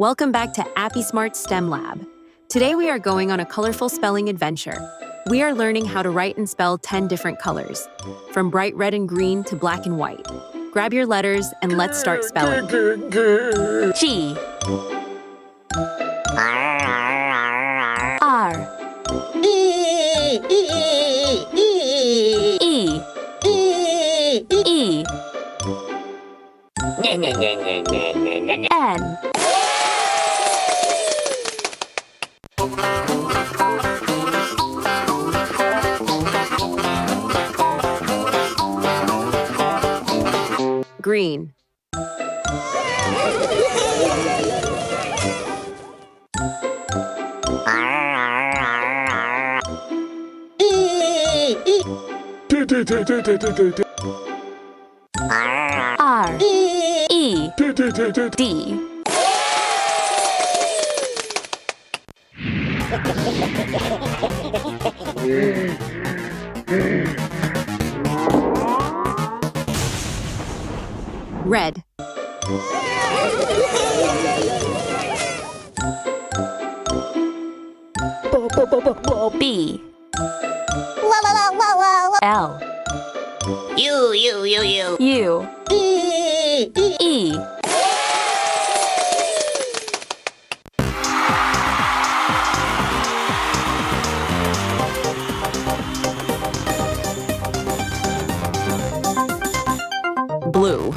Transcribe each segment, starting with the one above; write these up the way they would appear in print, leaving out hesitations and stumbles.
Welcome back to Appysmarts STEM Lab. Today we are going on a colorful spelling adventure. We are learning how to write and spell 10 different colors, from bright red and green to black and white. Grab your letters and let's start spelling. G R E N Green R E D Red B L U E Blue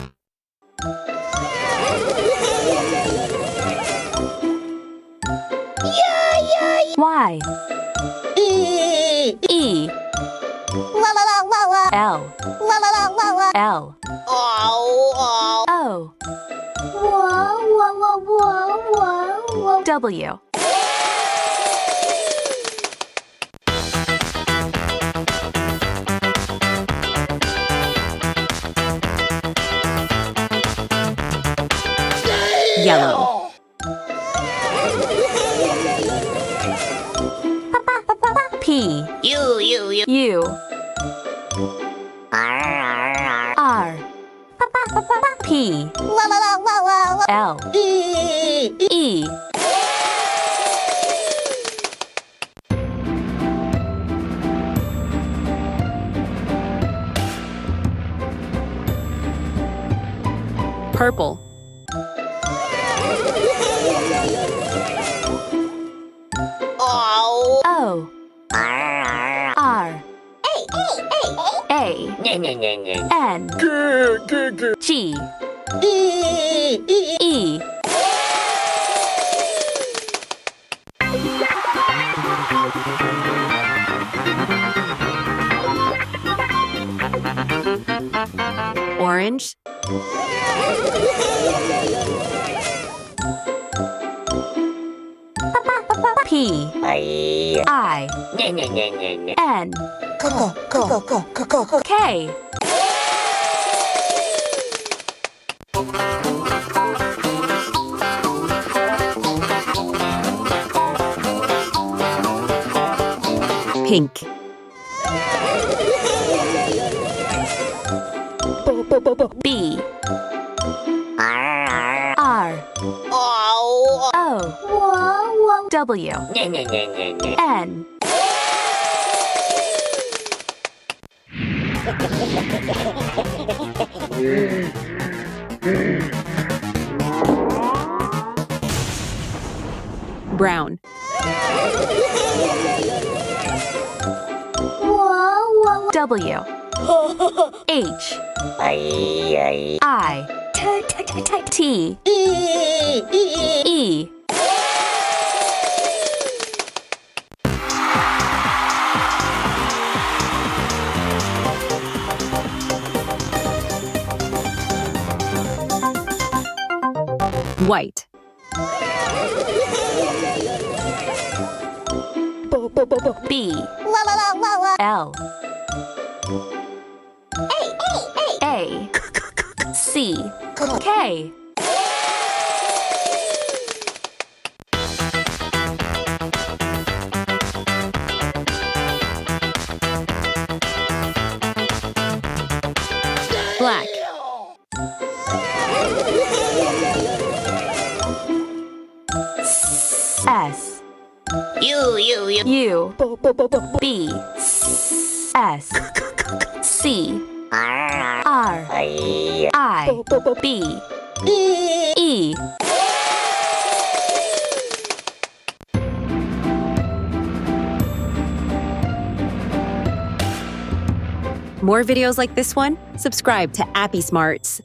Y E L L O W Yellow P U R P L E Purple O R A N G E Orange P I N K Pink B R O W N Brown W H I T E White B L A C K Black S U B S C R I B E. More videos like this one? Subscribe to Appysmarts.